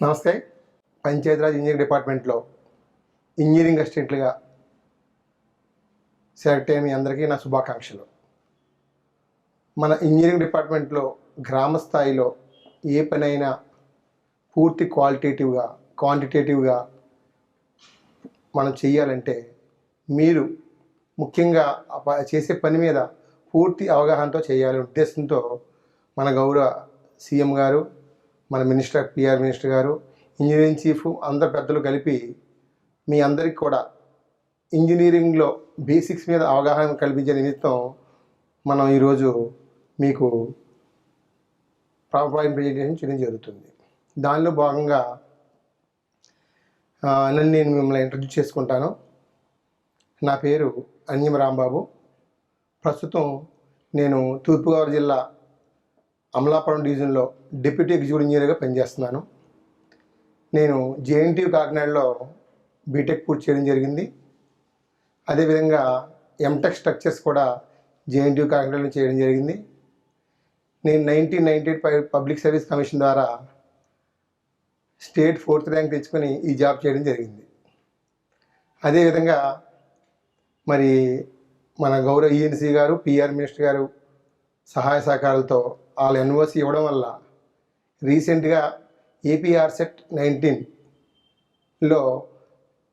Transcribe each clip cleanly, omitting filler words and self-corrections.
నమస్తే. పంచాయతీరాజ్ ఇంజనీరింగ్ డిపార్ట్మెంట్లో engineering అసిస్టెంట్లుగా select అయిన మీ అందరికీ నా శుభాకాంక్షలు. మన ఇంజనీరింగ్ డిపార్ట్మెంట్లో గ్రామ స్థాయిలో ఏ పనైనా పూర్తి క్వాంటిటేటివ్గా మనం చేయాలంటే మీరు ముఖ్యంగా చేసే పని మీద పూర్తి అవగాహనతో చేయాలనే ఉద్దేశంతో మన గౌరవ సీఎం గారు, మన పిఆర్ మినిస్టర్ గారు, ఇంజనీరింగ్ చీఫ్ అందరు పెద్దలు కలిపి మీ అందరికి కూడా ఇంజనీరింగ్లో బేసిక్స్ మీద అవగాహన కల్పించే నిమిత్తం మనం ఈరోజు మీకు పవర్ పాయింట్ ప్రెజెంటేషన్ చేయడం జరుగుతుంది. దానిలో భాగంగా నేను మిమ్మల్ని ఇంట్రడ్యూస్ చేసుకుంటాను. నా పేరు అన్యం రాంబాబు. ప్రస్తుతం నేను తూర్పుగోదావరి జిల్లా అమలాపురం డివిజన్లో డిప్యూటీ ఎగ్జిక్యూటివ్ ఇంజనీర్గా పనిచేస్తున్నాను. నేను జేఎన్టీయూ కాకినాడలో బీటెక్ పూర్తి చేయడం జరిగింది. అదేవిధంగా ఎంటెక్ స్ట్రక్చర్స్ కూడా జేఎన్టీయూ కాకినాడలో చేయడం జరిగింది. నేను 1998 పబ్లిక్ సర్వీస్ కమిషన్ ద్వారా స్టేట్ 4th ర్యాంక్ తెచ్చుకొని ఈ జాబ్ చేయడం జరిగింది. అదేవిధంగా మరి మన గౌరవ ఈఎన్సీ గారు, పిఆర్ మినిస్టర్ గారు సహాయ సహకారాలతో వాళ్ళ ఎన్ఓసి ఇవ్వడం వల్ల రీసెంట్గా ఏపీఆర్సెట్ 19లో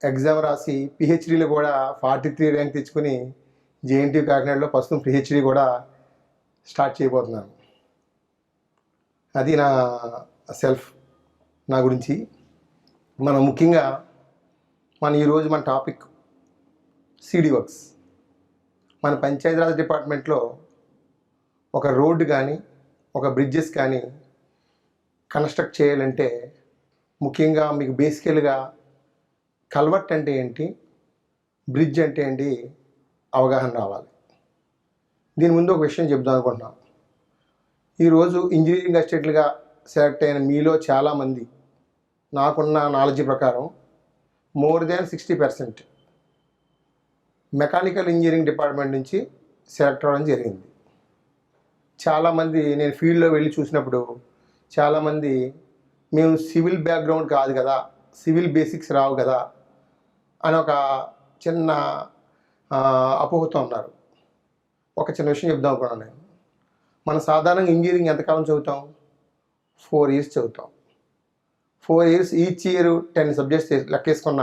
ఎగ్జామ్ రాసి పిహెచ్డీలో కూడా 43 ర్యాంక్ తెచ్చుకొని జేఎన్టీయూ కాకినాడలో ప్రస్తుతం పిహెచ్డీ కూడా స్టార్ట్ చేయబోతున్నాను. అది నా గురించి. మనం ముఖ్యంగా ఈరోజు మన టాపిక్ సిడి వర్క్స్. మన పంచాయతీరాజ్ డిపార్ట్మెంట్లో ఒక రోడ్డు కానీ ఒక బ్రిడ్జెస్ కానీ కన్స్ట్రక్ట్ చేయాలంటే ముఖ్యంగా మీకు బేసికల్గా కల్వర్ట్ అంటే ఏంటి, బ్రిడ్జ్ అంటే ఏంటి అవగాహన రావాలి. దీని ముందు ఒక విషయం చెప్దాం అనుకుంటున్నాం. ఈరోజు ఇంజనీరింగ్ అసిస్టెంట్లుగా సెలెక్ట్ అయిన మీలో చాలామంది నాకున్న నాలెడ్జ్ ప్రకారం more than 60% mechanical engineering department నుంచి సెలెక్ట్ అవ్వడం జరిగింది. చాలామంది నేను ఫీల్డ్లో వెళ్ళి చూసినప్పుడు చాలామంది మేము సివిల్ బ్యాక్గ్రౌండ్ కాదు కదా, సివిల్ బేసిక్స్ రావు కదా అని ఒక చిన్న అపోహతో ఉన్నారు. ఒక చిన్న విషయం చెప్దాం అనుకున్నాను నేను. మన సాధారణంగా ఇంజనీరింగ్ ఎంతకాలం చదువుతాం? 4 years చదువుతాం. 4 years, ఈచ్ ఇయర్ 10 subjects లెక్కేసుకున్న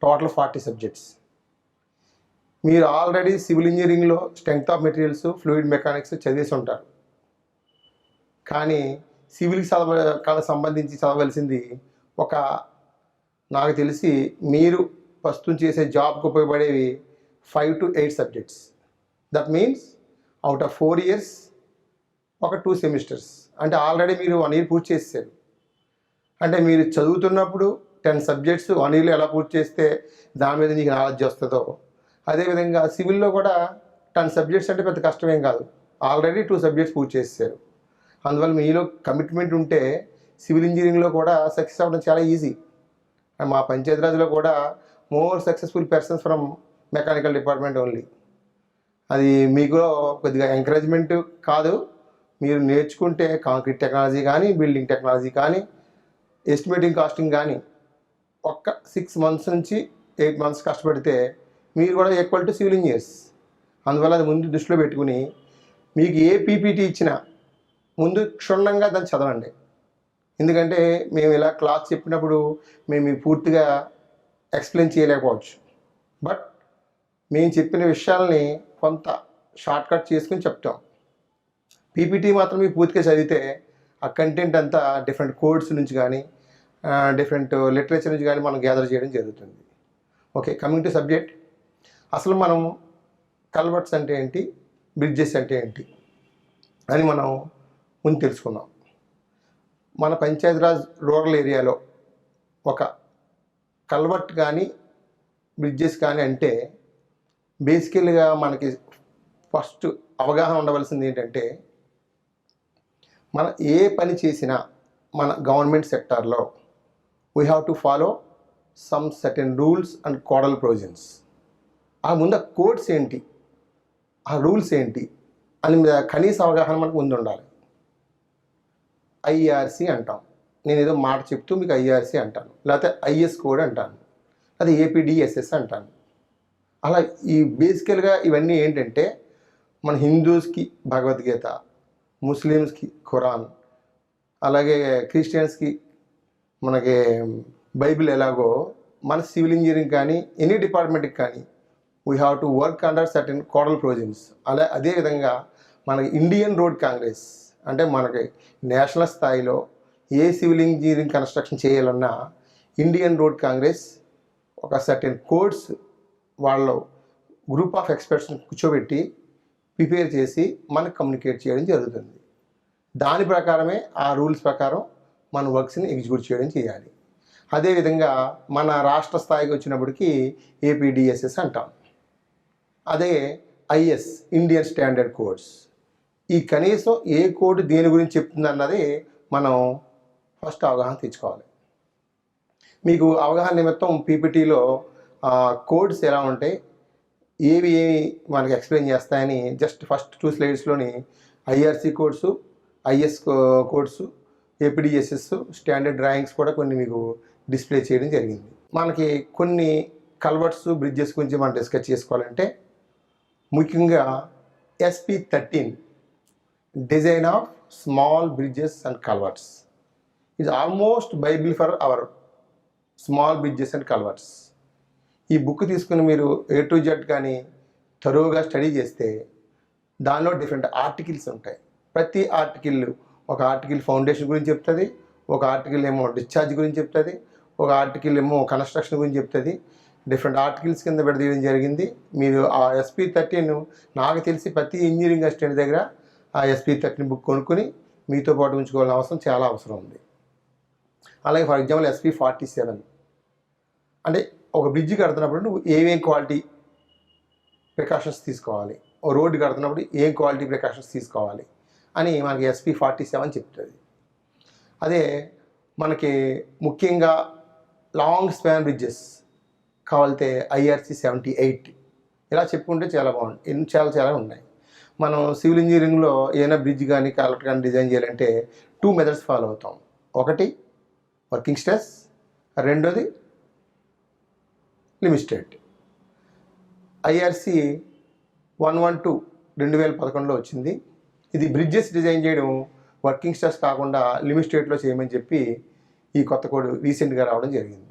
టోటల్ 40 subjects. మీరు ఆల్రెడీ సివిల్ ఇంజనీరింగ్లో strength of materials, fluid mechanics చదివేసి ఉంటారు. కానీ సివిల్కి సంబంధించి చదవలసింది నాకు తెలిసి మీరు ప్రస్తుతం చేసే జాబ్కి ఉపయోగపడేవి 5 to 8 subjects. That means out of 4 years ఒక 2 semesters. అంటే ఆల్రెడీ మీరు 1 year పూర్తి చేసేసారు. అంటే మీరు చదువుతున్నప్పుడు 10 subjects 1 yearలో ఎలా పూర్తి చేస్తే దాని మీద నీకు నాలెడ్జ్ వస్తుందో, అదేవిధంగా సివిల్లో కూడా 10 subjects అంటే పెద్ద కష్టమేం కాదు. ఆల్రెడీ 2 subjects పూర్తి చేసేసారు. అందువల్ల మీలో కమిట్మెంట్ ఉంటే సివిల్ ఇంజనీరింగ్లో కూడా సక్సెస్ అవ్వడం చాలా ఈజీ. మా పంచాయతీరాజ్లో కూడా more successful persons from mechanical department only. అది మీకు కొద్దిగా ఎంకరేజ్మెంట్ కాదు, మీరు నేర్చుకుంటే కాంక్రీట్ టెక్నాలజీ కానీ, బిల్డింగ్ టెక్నాలజీ కానీ, ఎస్టిమేటింగ్ కాస్టింగ్ కానీ ఒక్క 6 months నుంచి 8 months కష్టపడితే మీరు కూడా ఈక్వల్ టు సివిల్ ఇంజనీర్స్. అందువల్ల అది ముందు దృష్టిలో పెట్టుకుని మీకు ఏ పీపీటీ ఇచ్చినా ముందు క్షుణ్ణంగా దాన్ని చదవండి. ఎందుకంటే మేము ఇలా క్లాస్ చెప్పినప్పుడు మేము పూర్తిగా ఎక్స్ప్లెయిన్ చేయలేకపోవచ్చు. బట్ మేము చెప్పిన విషయాల్ని కొంత షార్ట్కట్ చేసుకుని చెప్తాం. పీపీటీ మాత్రం మీరు పూర్తిగా చదివితే ఆ కంటెంట్ అంతా డిఫరెంట్ కోడ్స్ నుంచి కానీ, డిఫరెంట్ లిటరేచర్ నుంచి కానీ మనం గ్యాదర్ చేయడం జరుగుతుంది. Okay, coming to subject. అసలు మనం కల్వర్ట్స్ అంటే ఏంటి, బ్రిడ్జెస్ అంటే ఏంటి అని మనం ముందు తెలుసుకుందాం. మన పంచాయతీరాజ్ రూరల్ ఏరియాలో ఒక కల్వర్ట్ కానీ బ్రిడ్జెస్ కానీ అంటే బేసికల్గా మనకి ఫస్ట్ అవగాహన ఉండవలసింది ఏంటంటే, మనం ఏ పని చేసినా మన గవర్నమెంట్ సెక్టార్లో we have to follow some certain rules and codal provisions. ఆ ముందు కోడ్స్ ఏంటి, ఆ రూల్స్ ఏంటి అని కనీస అవగాహన మనకు ముందు ఉండాలి. ఐఆర్సి అంటాం, నేను ఏదో మాట చెప్తూ మీకు ఐఆర్సి అంటాను, లేకపోతే ఐఎస్ కోడ్ అంటాను, అది ఏపీడిఎస్ఎస్ అంటాను. అలా ఈ బేసికల్గా ఇవన్నీ ఏంటంటే మన హిందూస్కి భగవద్గీత, ముస్లిమ్స్కి ఖురాన్, అలాగే క్రిస్టియన్స్కి మనకి బైబిల్ ఎలాగో మన సివిల్ ఇంజనీరింగ్ కానీ ఎనీ డిపార్ట్మెంట్కి కానీ we have to work under certain codal provisions. అదేవిధంగా మనకి ఇండియన్ రోడ్ కాంగ్రెస్ అంటే మనకి నేషనల్ స్థాయిలో ఏ సివిల్ ఇంజనీరింగ్ కన్స్ట్రక్షన్ చేయాలన్నా ఇండియన్ రోడ్ కాంగ్రెస్ ఒక సర్టెన్ కోడ్స్ వాళ్ళు గ్రూప్ ఆఫ్ ఎక్స్పర్ట్స్ని కూర్చోబెట్టి ప్రిపేర్ చేసి మనకు కమ్యూనికేట్ చేయడం జరుగుతుంది. దాని ప్రకారమే ఆ రూల్స్ ప్రకారం మన వర్క్స్ని ఎగ్జిక్యూట్ చేయడం చేయాలి. అదేవిధంగా మన రాష్ట్ర స్థాయికి వచ్చినప్పటికీ ఏపీడిఎస్ఎస్ అంటాం. అదే ఐఎస్ ఇండియన్ స్టాండర్డ్ కోడ్స్. ఈ కనీసం ఏ కోడ్ దేని గురించి చెప్తుంది అన్నది మనం ఫస్ట్ అవగాహన తెచ్చుకోవాలి. మీకు అవగాహన నిమిత్తం పీపీటీలో కోడ్స్ ఎలా ఉంటాయి, ఏవి మనకి ఎక్స్ప్లెయిన్ చేస్తాయని జస్ట్ ఫస్ట్ 2 స్లైడ్స్లోని IRC codes, IS codes, APDSS standard drawings కూడా కొన్ని మీకు డిస్ప్లే చేయడం జరిగింది. మనకి కొన్ని కల్వర్ట్స్, బ్రిడ్జెస్ గురించి మనం డిస్కస్ చేసుకోవాలంటే ముఖ్యంగా SP13 design of small bridges and culverts is almost Bible for hour small bridges and culverts. ఈ బుక్ తీసుకుని మీరు A to Z కానీ తరువుగా స్టడీ చేస్తే దానిలో డిఫరెంట్ ఆర్టికల్స్ ఉంటాయి. ప్రతి ఆర్టికల్ ఒక ఆర్టికల్ ఫౌండేషన్ గురించి చెప్తుంది, ఒక ఆర్టికల్ ఏమో డిశ్చార్జ్ గురించి చెప్తుంది, ఒక ఆర్టికల్ ఏమో కన్స్ట్రక్షన్ గురించి చెప్తుంది. డిఫరెంట్ ఆర్టికల్స్ కింద విడదీయడం జరిగింది. మీరు ఆ SP13 నాకు తెలిసి ప్రతి ఇంజనీరింగ్ అసిస్టెంట్ దగ్గర ఆ SP13 బుక్ కొనుక్కొని మీతో పాటు ఉంచుకోవాల్సిన అవసరం చాలా అవసరం ఉంది. అలాగే ఫర్ ఎగ్జాంపుల్ SP47 అంటే ఒక బ్రిడ్జ్ కడుతున్నప్పుడు నువ్వు ఏమేం క్వాలిటీ ప్రికాషన్స్ తీసుకోవాలి, ఓ రోడ్డు కడుతున్నప్పుడు ఏం క్వాలిటీ ప్రికాషన్స్ తీసుకోవాలి అని మనకి SP47 చెప్తుంది. అదే మనకి ముఖ్యంగా లాంగ్ స్పాన్ బ్రిడ్జెస్ కావాలితే IRC 78. ఇలా చెప్పుకుంటే చాలా బాగుంది. చాలా ఉన్నాయి. మనం సివిల్ ఇంజనీరింగ్లో ఏదైనా బ్రిడ్జ్ కానీ కలెక్టర్ కానీ డిజైన్ చేయాలంటే 2 మెథడ్స్ ఫాలో అవుతాం. ఒకటి వర్కింగ్ స్ట్రెస్, రెండోది లిమిట్ స్టేట్. IRC 112 2011లో వచ్చింది. ఇది బ్రిడ్జెస్ డిజైన్ చేయడం వర్కింగ్ స్ట్రెస్ కాకుండా లిమిట్ స్టేట్లో చేయమని చెప్పి ఈ కొత్త కోడ్ రీసెంట్గా రావడం జరిగింది.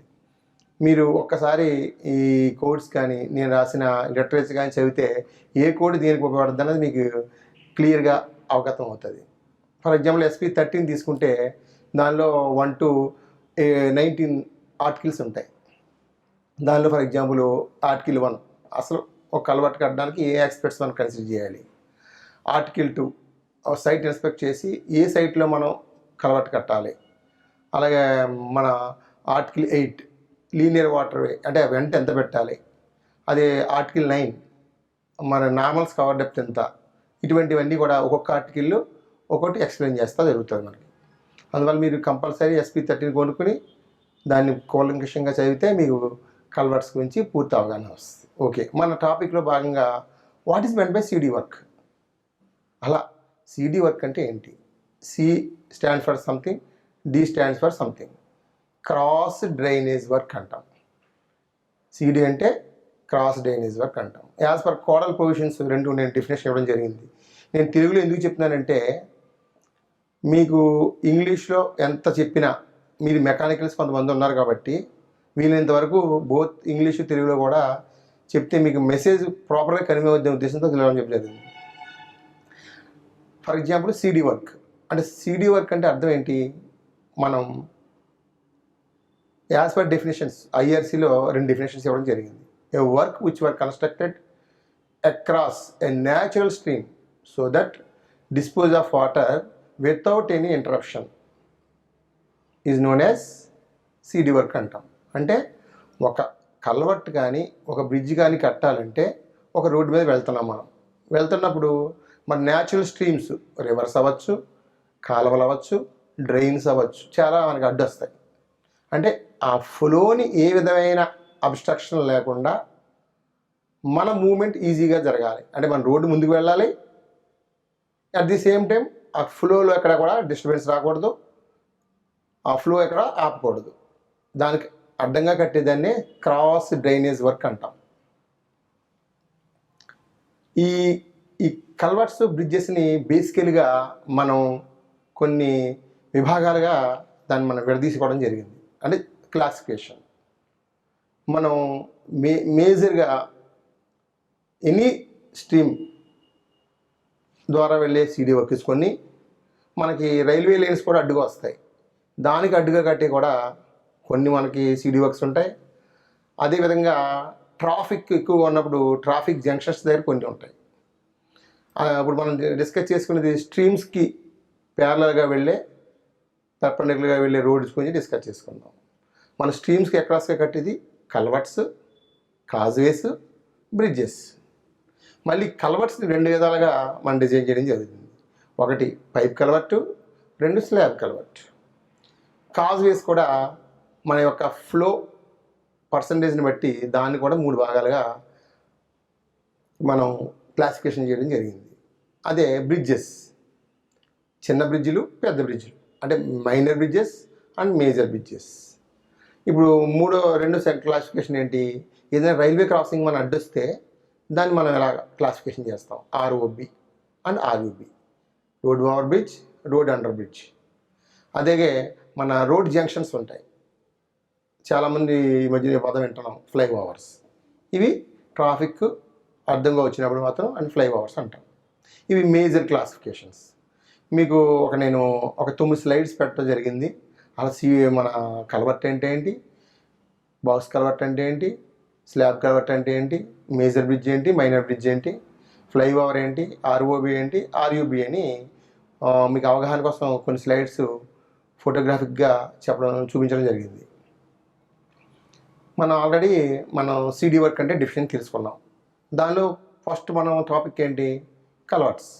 మీరు ఒక్కసారి ఈ కోడ్స్ కానీ నేను రాసిన లిటరేచర్ కానీ చదివితే ఏ కోడ్ దేనికి ఉపయోగపడుతుంది అన్నది మీకు క్లియర్గా అవగతం అవుతుంది. ఫర్ ఎగ్జాంపుల్ SP13 తీసుకుంటే దానిలో 1 to 19 ఆర్టికల్స్ ఉంటాయి. దానిలో ఫర్ ఎగ్జాంపుల్ ఆర్టికల్ 1 అసలు ఒక కల్వర్ట్ కట్టడానికి ఏ ఎక్స్పెక్ట్స్ మనం కన్సిడర్ చేయాలి. ఆర్టికల్ 2 సైట్ ఇన్స్పెక్ట్ చేసి ఏ సైట్లో మనం కల్వర్ట్ కట్టాలి. అలాగే మన ఆర్టికల్ 8 లీనియర్ వాటర్వే అంటే వెంట ఎంత పెట్టాలి. అదే ఆర్టికల్ 9 మన నార్మల్స్ కవర్ డెప్త్ ఎంత. ఇటువంటివన్నీ కూడా ఒక్కొక్క ఆర్టికల్ ఒక్కొక్కటి ఎక్స్ప్లెయిన్ చేస్తూ జరుగుతుంది మనకి. అందువల్ల మీరు కంపల్సరీ SP13 కొనుక్కుని దాన్ని కూలంకషంగా చదివితే మీకు కల్వర్ట్స్ గురించి పూర్తి అవగాహన వస్తుంది. ఓకే, మన టాపిక్లో భాగంగా what is meant by CD work. అలా CD వర్క్ అంటే ఏంటి? C stands for something, D stands for something. Cross drainage work అంటాం. CD అంటే క్రాస్ డ్రైనేజ్ వర్క్ అంటాం. యాజ్ పర్ కోడల్ ప్రొవిజన్స్ 2 నేను డెఫినేషన్ ఇవ్వడం జరిగింది. నేను తెలుగులో ఎందుకు చెప్తున్నానంటే మీకు ఇంగ్లీష్లో ఎంత చెప్పినా మీరు మెకానికల్స్ కొంతమంది ఉన్నారు కాబట్టి వీలైనంత వరకు బోత్ ఇంగ్లీషు తెలుగులో కూడా చెప్తే మీకు మెసేజ్ ప్రాపర్గా కన్వే అవుద్దే ఉద్దేశంతో తెలియడం చెప్పలేదు. ఫర్ ఎగ్జాంపుల్ CD వర్క్ అంటే CD వర్క్ అంటే అర్థం ఏంటి? మనం యాజ్ పర్ డెఫినేషన్స్ IRCలో 2 డెఫినేషన్స్ ఇవ్వడం జరిగింది. A work which were constructed across a natural stream so that dispose of water without any interruption is known as CD work అంటాం. అంటే ఒక కల్వర్ట్ కానీ ఒక బ్రిడ్జ్ కానీ కట్టాలంటే ఒక రోడ్డు మీద వెళ్తున్నాం. మనం వెళ్తున్నప్పుడు మన న్యాచురల్ స్ట్రీమ్స్ రివర్స్ అవ్వచ్చు, కాలువలు అవ్వచ్చు, డ్రైన్స్ అవ్వచ్చు, చాలా మనకి అడ్డొస్తాయి. అంటే ఆ ఫ్లోని ఏ విధమైన అబ్స్ట్రక్షన్ లేకుండా మన మూమెంట్ ఈజీగా జరగాలి. అంటే మన రోడ్డు ముందుకు వెళ్ళాలి, అట్ ది సేమ్ టైం ఆ ఫ్లోలో ఎక్కడ కూడా డిస్టర్బెన్స్ రాకూడదు. ఆ ఫ్లో ఎక్కడ ఆపకూడదు. దానికి అడ్డంగా కట్టేదాన్ని క్రాస్ డ్రైనేజ్ వర్క్ అంటాం. ఈ ఈ కల్వర్ట్స్ బ్రిడ్జెస్ని బేసికల్గా మనం కొన్ని విభాగాలుగా దాన్ని మనం విడదీసుకోవడం జరిగింది. అంటే క్లాసిఫికేషన్. మనం మేజర్గా ఎనీ స్ట్రీమ్ ద్వారా వెళ్ళే సీడీ వర్క్స్ కొన్ని, మనకి రైల్వే లైన్స్ కూడా అడ్డుగా వస్తాయి, దానికి అడ్డుగా కట్టి కూడా కొన్ని మనకి సీడీ వర్క్స్ ఉంటాయి. అదేవిధంగా ట్రాఫిక్ ఎక్కువగా ఉన్నప్పుడు ట్రాఫిక్ జంక్షన్స్ దగ్గర కొన్ని ఉంటాయి. ఇప్పుడు మనం డిస్కస్ చేసుకునేది స్ట్రీమ్స్కి ప్యారలల్గా వెళ్ళే పర్పెండిక్యులర్గా వెళ్ళే రోడ్స్ గురించి డిస్కస్ చేసుకుందాం. మన స్ట్రీమ్స్కి అక్రాస్గా కట్టేది కల్వర్ట్స్, కాజ్వేస్, బ్రిడ్జెస్. మళ్ళీ కల్వర్ట్స్ని 2 విధాలుగా మనం డిజైన్ చేయడం జరుగుతుంది. ఒకటి pipe culvert, 2 slab culvert. Causeways కూడా మన యొక్క ఫ్లో పర్సంటేజ్ని బట్టి దాన్ని కూడా 3 భాగాలుగా మనం క్లాసిఫికేషన్ చేయడం జరిగింది. అదే బ్రిడ్జెస్, చిన్న బ్రిడ్జిలు, పెద్ద బ్రిడ్జిలు, అంటే minor bridges and major bridges. ఇప్పుడు 2 క్లాసిఫికేషన్ ఏంటి? ఏదైనా రైల్వే క్రాసింగ్ మనం అడ్డొస్తే దాన్ని మనం ఎలా క్లాసిఫికేషన్ చేస్తాం? ROB and RUB, road over bridge, road under bridge. అదేగే మన రోడ్ జంక్షన్స్ ఉంటాయి, చాలామంది ఈ మధ్య పదం వింటున్నాం, ఫ్లై ఓవర్స్. ఇవి ట్రాఫిక్ అర్థంగా వచ్చినప్పుడు మాత్రం అండ్ ఫ్లై ఓవర్స్ అంటాం. ఇవి మేజర్ క్లాసిఫికేషన్స్. మీకు నేను ఒక 9 స్లైడ్స్ పెట్టడం జరిగింది. అలా మన కల్వర్ట్ అంటే ఏంటి, బాక్స్ కల్వర్ట్ అంటే ఏంటి, స్లాబ్ కల్వర్ట్ అంటే ఏంటి, మేజర్ బ్రిడ్జ్ ఏంటి, మైనర్ బ్రిడ్జ్ ఏంటి, ఫ్లై ఓవర్ ఏంటి, ROB ఏంటి, RUB అని మీకు అవగాహన కోసం కొన్ని స్లైడ్స్ ఫోటోగ్రాఫిక్గా చూపించడం జరిగింది. మనం సీడీ వర్క్ అంటే డెఫినేషన్ తెలుసుకున్నాం. దానిలో ఫస్ట్ మనం టాపిక్ ఏంటి? కల్వర్ట్స్.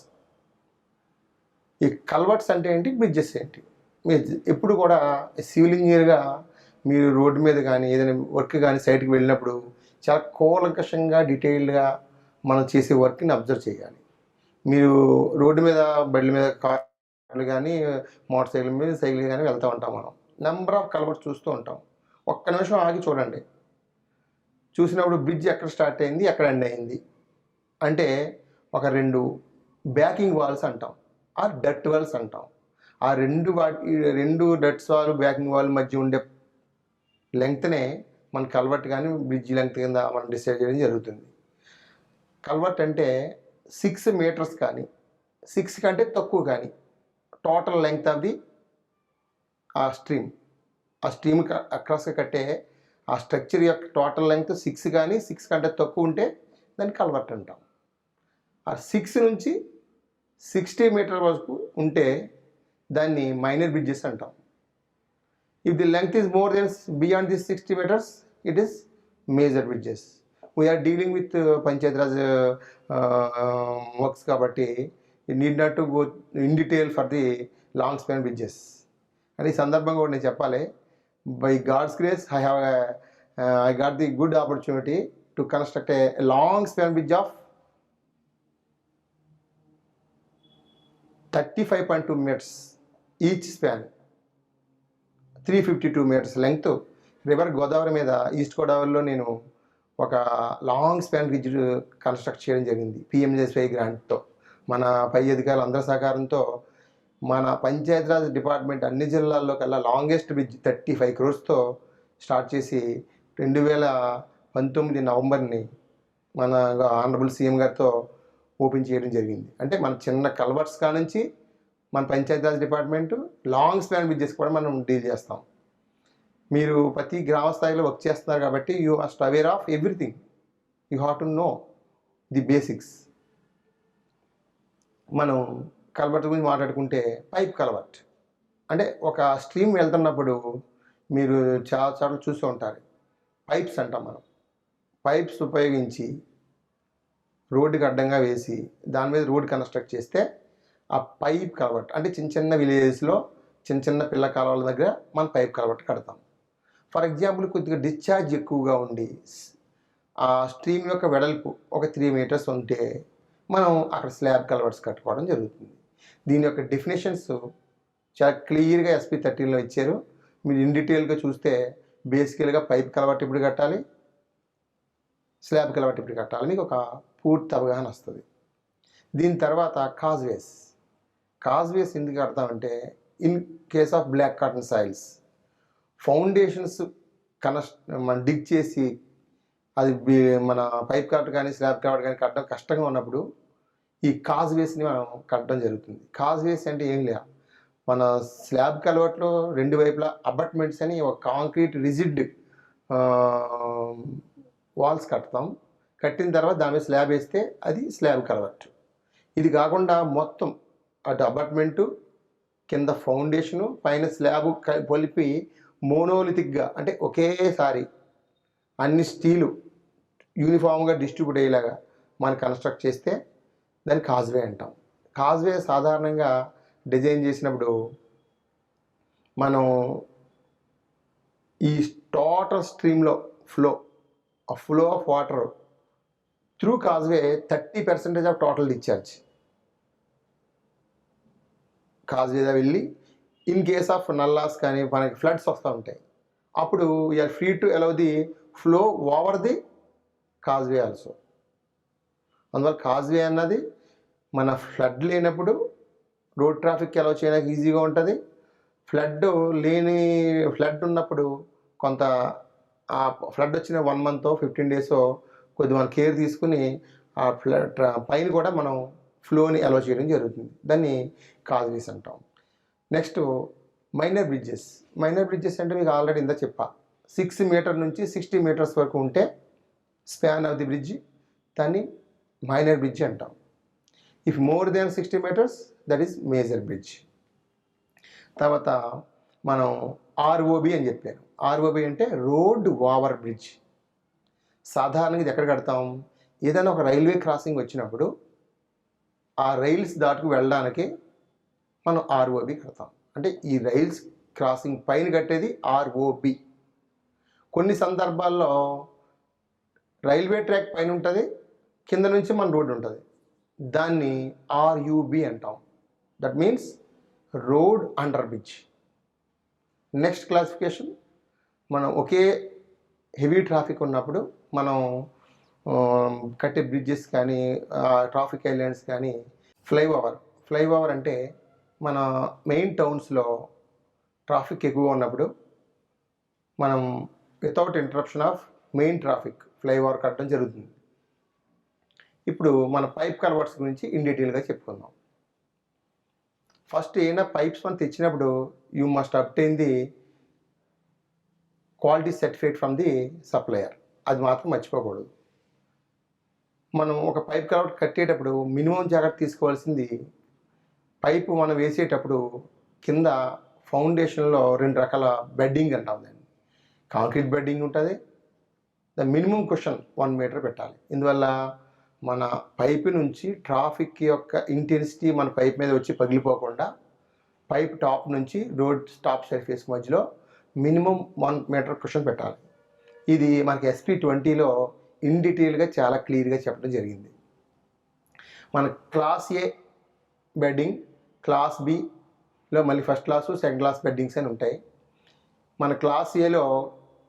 ఈ కల్వర్ట్స్ అంటే ఏంటి, బ్రిడ్జెస్ ఏంటి? మీరు ఎప్పుడు కూడా సివిల్ ఇంజనీర్గా మీరు రోడ్డు మీద కానీ ఏదైనా వర్క్ కానీ సైట్కి వెళ్ళినప్పుడు చాలా కూలంకషంగా డీటెయిల్డ్గా మనం చేసే వర్క్ని అబ్జర్వ్ చేయాలి. మీరు రోడ్డు మీద, బండ్ల మీద, కార్లు కానీ, మోటార్ సైకిల్ మీద, సైకిల్ కానీ వెళ్తూ ఉంటాం. మనం నెంబర్ ఆఫ్ కల్వర్ట్స్ చూస్తూ ఉంటాం. ఒక్క నిమిషం ఆగి చూడండి. చూసినప్పుడు బ్రిడ్జ్ ఎక్కడ స్టార్ట్ అయింది, ఎక్కడ ఎండ్ అయింది అంటే ఒక 2 బ్యాకింగ్ వాల్స్ అంటాం, ఆ డట్ వాల్స్ అంటాం. ఆ 2 డట్స్ వాల్, బ్యాకింగ్ వాల్ మధ్య ఉండే లెంగ్త్నే మన కల్వర్ట్ కానీ బ్రిడ్జ్ లెంగ్త్ కింద మనం డిసైడ్ చేయడం జరుగుతుంది. కల్వర్ట్ అంటే 6 మీటర్స్ కానీ 6 కంటే తక్కువ కానీ టోటల్ లెంగ్త్ ఆఫ్ ది ఆ స్ట్రీమ్ అక్రాస్గా కట్టే ఆ స్ట్రక్చర్ యొక్క టోటల్ లెంగ్త్ 6 కానీ 6 కంటే తక్కువ ఉంటే దాన్ని కల్వర్ట్ అంటాం. ఆ 6 నుంచి 60 మీటర్ వరకు ఉంటే దాన్ని మైనర్ బ్రిడ్జెస్ అంటాం. If the length is more than beyond this 60 meters, it is major bridges. We are dealing with panchayat raj works కాబట్టి need not to go in detail for the long span bridges. అని ఈ సందర్భంగా కూడా నేను చెప్పాలి, by God's grace I got the good opportunity to construct a long span bridge of 35.2 meters each span, 352 meters length. River Godavari మీద, east గోదావరిలో నేను ఒక లాంగ్ స్పాన్ బ్రిడ్జ్ కన్స్ట్రక్ట్ చేయడం జరిగింది PMJSY గ్రాంట్తో. మన పై అధికారులు అందరి సహకారంతో మన పంచాయతీరాజ్ డిపార్ట్మెంట్ అన్ని జిల్లాల్లో కల్లా లాంగెస్ట్ బ్రిడ్జ్ 35 crores స్టార్ట్ చేసి 2019 నవంబర్ని మన ఆనరబుల్ CM గారితో ఓపెన్ చేయడం జరిగింది. అంటే మన చిన్న కల్వర్ట్స్ కానుంచి మన Panchayati Raj department long span bridges కూడా మనం డీల్ చేస్తాం. మీరు ప్రతి గ్రామ స్థాయిలో వర్క్ చేస్తున్నారు కాబట్టి you must aware of everything. You have to know the basics. మనం కల్వర్ట్ గురించి మాట్లాడుకుంటే పైప్ కల్వర్ట్ అంటే ఒక స్ట్రీమ్ వెళ్తున్నప్పుడు మీరు చాలా చోట్ల చూస్తూ ఉంటారు, పైప్స్ అంటాం మనం. పైప్స్ ఉపయోగించి రోడ్డుకి అడ్డంగా వేసి దాని మీద రోడ్ కన్స్ట్రక్ట్ చేస్తే ఆ పైప్ కల్వర్ట్ అంటే చిన్న విలేజెస్లో చిన్న పిల్ల కాలువల దగ్గర మనం పైప్ కల్వర్ట్ కడతాం. ఫర్ ఎగ్జాంపుల్ కొద్దిగా డిశ్చార్జ్ ఎక్కువగా ఉండి ఆ స్ట్రీమ్ యొక్క వెడల్పు ఒక 3 meters ఉంటే మనం అక్కడ స్లాబ్ కల్వర్ట్స్ కట్టుకోవడం జరుగుతుంది. దీని యొక్క డెఫినేషన్స్ చాలా క్లియర్గా SP 13లో ఇచ్చారు. మీరు ఇన్ డీటెయిల్గా చూస్తే బేసికల్గా పైప్ కలవట్ ఇప్పుడు కట్టాలి, స్లాబ్ కలవట్ ఇప్పుడు కట్టాలి, మీకు ఒక పూర్తి అవగాహన వస్తుంది. దీని తర్వాత కాజ్వేస్ ఎందుకు కడతామంటే in case of black cotton soils foundations మనం డిగ్ చేసి అది మన పైప్ కలవట్ కానీ స్లాబ్ కలవట్ కానీ కట్టడం కష్టంగా ఉన్నప్పుడు ఈ కాజ్వేస్ని మనం కట్టడం జరుగుతుంది. కాజ్వేస్ అంటే ఏం లేదు, మన స్లాబ్ కలవట్లో రెండు వైపులా అబట్మెంట్స్ అని ఒక కాంక్రీట్ రిజిడ్ వాల్స్ కడతాం. కట్టిన తర్వాత దాని మీద స్లాబ్ వేస్తే అది స్లాబ్ కలవట్. ఇది కాకుండా మొత్తం అటు అబట్మెంటు, కింద ఫౌండేషను, పైన స్లాబ్ కలిపి మోనోలిథిక్గా అంటే ఒకేసారి అన్ని స్టీలు యూనిఫామ్గా డిస్ట్రిబ్యూట్ అయ్యేలాగా మనం కన్స్ట్రక్ట్ చేస్తే దాన్ని కాజ్వే అంటాం. కాజ్వే సాధారణంగా డిజైన్ చేసినప్పుడు మనం ఈ టోటల్ స్ట్రీమ్లో flow of water through causeway 30% of total discharge కాజ్వేగా వెళ్ళి ఇన్ కేస్ ఆఫ్ నల్లాస్ కానీ మనకి ఫ్లడ్స్ వస్తూ ఉంటాయి, అప్పుడు we are free to allow the flow over the causeway also. అందువల్ల కాజ్వే అన్నది మన ఫ్లడ్ లేనప్పుడు రోడ్ ట్రాఫిక్ అలౌ చేయడానికి ఈజీగా ఉంటుంది. ఫ్లడ్ ఉన్నప్పుడు కొంత ఆ ఫ్లడ్ వచ్చిన 1 month 15 days కొద్దిగా మనం కేర్ తీసుకుని ఆ ఫ్లడ్ పైన కూడా మనం ఫ్లోని అలౌ చేయడం జరుగుతుంది. దాన్ని కాజ్వేస్ అంటాం. నెక్స్ట్ మైనర్ బ్రిడ్జెస్ అంటే మీకు ఆల్రెడీ ఇందా చెప్పా, 6 meter నుంచి 60 meters వరకు ఉంటే స్పాన్ ఆఫ్ ది బ్రిడ్జ్, దాన్ని మైనర్ బ్రిడ్జ్ అంటాం. If more than 60 meters that is major bridge. తర్వాత మనం ఆర్ఓబి అని చెప్పాను. ఆర్ఓబి అంటే రోడ్ ఓవర్ బ్రిడ్జ్. సాధారణంగా ఇది ఎక్కడ కడతాం, ఏదైనా ఒక రైల్వే క్రాసింగ్ వచ్చినప్పుడు ఆ రైల్స్ దాటుకు వెళ్ళడానికి మనం ఆర్ఓబి కడతాం. అంటే ఈ రైల్స్ క్రాసింగ్ పైన కట్టేది ఆర్ఓబి. కొన్ని సందర్భాల్లో రైల్వే ట్రాక్ పైన ఉంటుంది, కింద నుంచి మన రోడ్డు ఉంటుంది, దాన్ని ఆర్యుబి అంటాం. That means road under bridge. Next classification, మనం ఒకే హెవీ ట్రాఫిక్ ఉన్నప్పుడు మనం కట్టే బ్రిడ్జెస్ కానీ ట్రాఫిక్ ఐలాండ్స్ కానీ ఫ్లైఓవర్ అంటే మన మెయిన్ టౌన్స్లో ట్రాఫిక్ ఎక్కువగా ఉన్నప్పుడు మనం without interruption of main traffic flyover కట్టడం జరుగుతుంది. ఇప్పుడు మన పైప్ కల్వర్ట్స్ గురించి ఇన్ డీటెయిల్గా చెప్పుకుందాం. ఫస్ట్ ఏదైనా పైప్స్ మనం తెచ్చినప్పుడు you must obtain the quality certificate from the supplier. అది మాత్రం మర్చిపోకూడదు. మనం ఒక పైప్ కల్వర్ట్ కట్టేటప్పుడు మినిమం జాగ్రత్త తీసుకోవాల్సింది, పైపు మనం వేసేటప్పుడు కింద ఫౌండేషన్లో 2 రకాల బెడ్డింగ్ అంటాం. దాన్ని కాంక్రీట్ బెడ్డింగ్ ఉంటుంది, ద మినిమం కుషన్ 1 meter పెట్టాలి. ఇందువల్ల మన పైపు నుంచి ట్రాఫిక్ యొక్క ఇంటెన్సిటీ మన పైప్ మీద వచ్చి పగిలిపోకుండా పైప్ టాప్ నుంచి రోడ్ టాప్ సర్ఫేస్ మధ్యలో మినిమం 1 meter కుషన్ పెట్టాలి. ఇది మనకి SP20లో ఇన్ డీటెయిల్గా చాలా క్లియర్గా చెప్పడం జరిగింది. మన క్లాస్ ఏ బెడ్డింగ్, క్లాస్ బిలో మళ్ళీ first class second class beddings అని ఉంటాయి. మన క్లాస్ ఏలో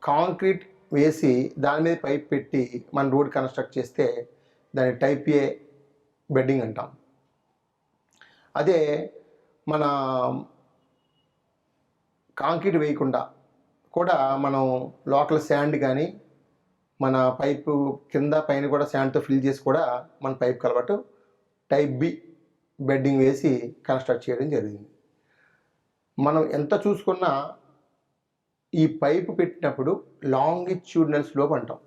కాంక్రీట్ వేసి దాని మీద పైప్ పెట్టి మన రోడ్ కన్స్ట్రక్ట్ చేస్తే దాన్ని టైప్ ఏ బెడ్డింగ్ అంటాం. అదే మన కాంక్రీట్ వేయకుండా కూడా మనం లోకల్ శాండ్ కానీ మన పైపు కింద పైన కూడా శాండ్తో ఫిల్ చేసి కూడా మన పైప్ కలవటు టైప్ బి బెడ్డింగ్ వేసి కన్స్ట్రక్ట్ చేయడం జరిగింది. మనం ఎంత చూసుకున్నా ఈ పైపు పెట్టినప్పుడు లాంగిట్యూడినల్ స్లోప్ అంటాం.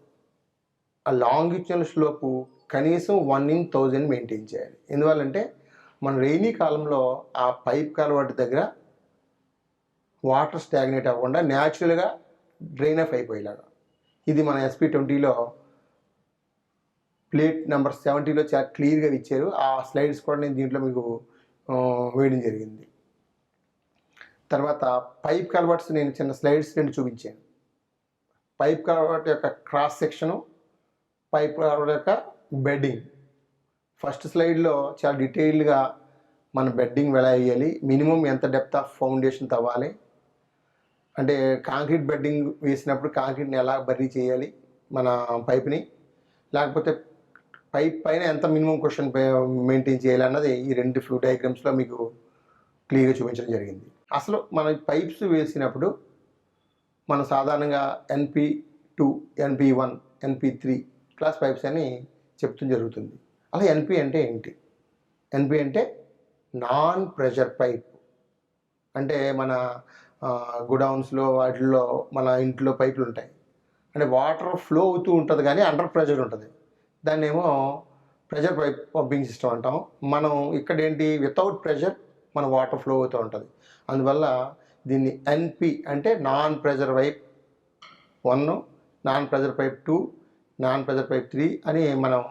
ఆ లాంగిట్యూడినల్ స్లోపు కనీసం 1/1000 మెయింటైన్ చేయాలి. ఎందువల్లంటే మన రెయినీ కాలంలో ఆ పైప్ కలవట్ దగ్గర వాటర్ స్టాగ్నేట్ అవ్వకుండా న్యాచురల్గా డ్రైన్ ఆఫ్ అయిపోయేలాగా. ఇది మన SP20లో ప్లేట్ నెంబర్ 70లో చాలా క్లియర్గా ఇచ్చారు. ఆ స్లైడ్స్ కూడా నేను దీంట్లో మీకు వేయడం జరిగింది. తర్వాత పైప్ కల్వర్ట్స్ నేను చిన్న స్లైడ్స్ 2 చూపించాను. పైప్ కల్వర్ట్ యొక్క క్రాస్ సెక్షను, పైప్ కల్వర్ట్ యొక్క బెడ్డింగ్. ఫస్ట్ స్లైడ్లో చాలా డీటెయిల్డ్గా మన బెడ్డింగ్ ఎలా వేయాలి, మినిమం ఎంత డెప్త్ ఆఫ్ ఫౌండేషన్ తవ్వాలి, అంటే కాంక్రీట్ బెడ్డింగ్ వేసినప్పుడు కాంక్రీట్ని ఎలా బర్రీ చేయాలి మన పైప్ని, లేకపోతే పైప్ పైన ఎంత మినిమం క్వశ్చన్ మెయింటైన్ చేయాలి అన్నది ఈ రెండు ఫ్లో డయాగ్రామ్స్లో మీకు క్లియర్గా చూపించడం జరిగింది. అసలు మన పైప్స్ వేసినప్పుడు మనం సాధారణంగా NP2, NP1, NP3 class pipes అని చెప్తూ జరుగుతుంది. అలా NP అంటే ఏంటి? NP అంటే నాన్ ప్రెషర్ పైప్. అంటే మన గోడౌన్స్లో వాటిల్లో మన ఇంట్లో పైపులు ఉంటాయి, అంటే వాటర్ ఫ్లో అవుతూ ఉంటుంది కానీ అండర్ ప్రెషర్ ఉంటుంది, దాన్ని ఏమో ప్రెషర్ పైప్ పంపింగ్ సిస్టమ్ అంటాం. మనం ఇక్కడ ఏంటి, వితౌట్ ప్రెషర్ మన వాటర్ ఫ్లో అవుతూ ఉంటుంది. అందువల్ల దీన్ని NP అంటే non pressure pipe 1, non pressure pipe 2, non pressure pipe 3 అని మనం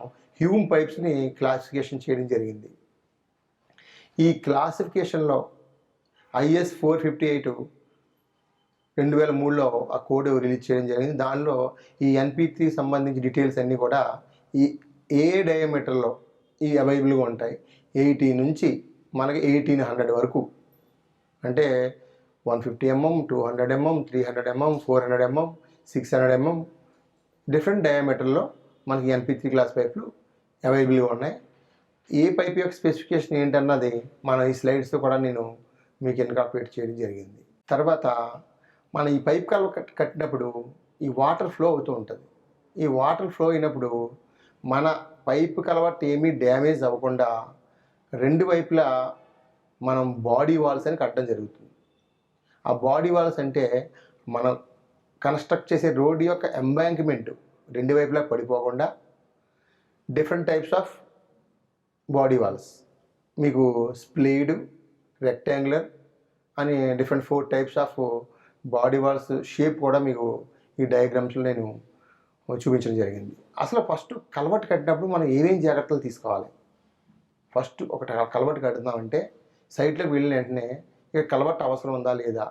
హ్యూమ్ పైప్స్ని క్లాసిఫికేషన్ చేయడం జరిగింది. ఈ క్లాసిఫికేషన్లో IS 458 2003లో ఆ కోడ్ రిలీజ్ చేయడం జరిగింది. దానిలో ఈ NP3 సంబంధించి డీటెయిల్స్ అన్నీ కూడా ఈ ఏ డయామీటర్లో ఈ అవైలబుల్గా ఉంటాయి. 80 నుంచి మనకి 1800 వరకు, అంటే 150 mm, 200 mm, 300 mm, 400 mm, 600 mm different డయామీటర్లో మనకి NP3 క్లాస్ పైపులు అవైలబుల్గా ఉన్నాయి. ఏ పైప్ యొక్క స్పెసిఫికేషన్ ఏంటన్నది మన ఈ స్లైడ్స్తో కూడా నేను మీకు ఇన్కార్పొరేట్ చేయడం జరిగింది. తర్వాత మన ఈ పైప్ కాలువ కట్టినప్పుడు ఈ వాటర్ ఫ్లో అవుతూ ఉంటుంది. ఈ వాటర్ ఫ్లో అయినప్పుడు మన పైప్ కలవట్ ఏమీ డ్యామేజ్ అవ్వకుండా రెండు వైపులా మనం బాడీ వాల్స్ అని కట్టడం జరుగుతుంది. ఆ బాడీ వాల్స్ అంటే మనం కన్స్ట్రక్ట్ చేసే రోడ్డు యొక్క ఎంబాంక్మెంట్ రెండు వైపులా పడిపోకుండా different types of body walls, మీకు స్ప్లేడ్, రెక్టాంగులర్ అని different 4 types of body walls shape కూడా మీకు ఈ డయాగ్రామ్స్లో నేను చూపించడం జరిగింది. అసలు ఫస్ట్ కల్వర్ట్ కట్టినప్పుడు మనం ఏమేం జాగ్రత్తలు తీసుకోవాలి? ఫస్ట్ ఒక కల్వర్ట్ కడుతున్నామంటే సైట్లోకి వెళ్ళిన వెంటనే ఇక కల్వర్ట్ అవసరం ఉందా లేదా,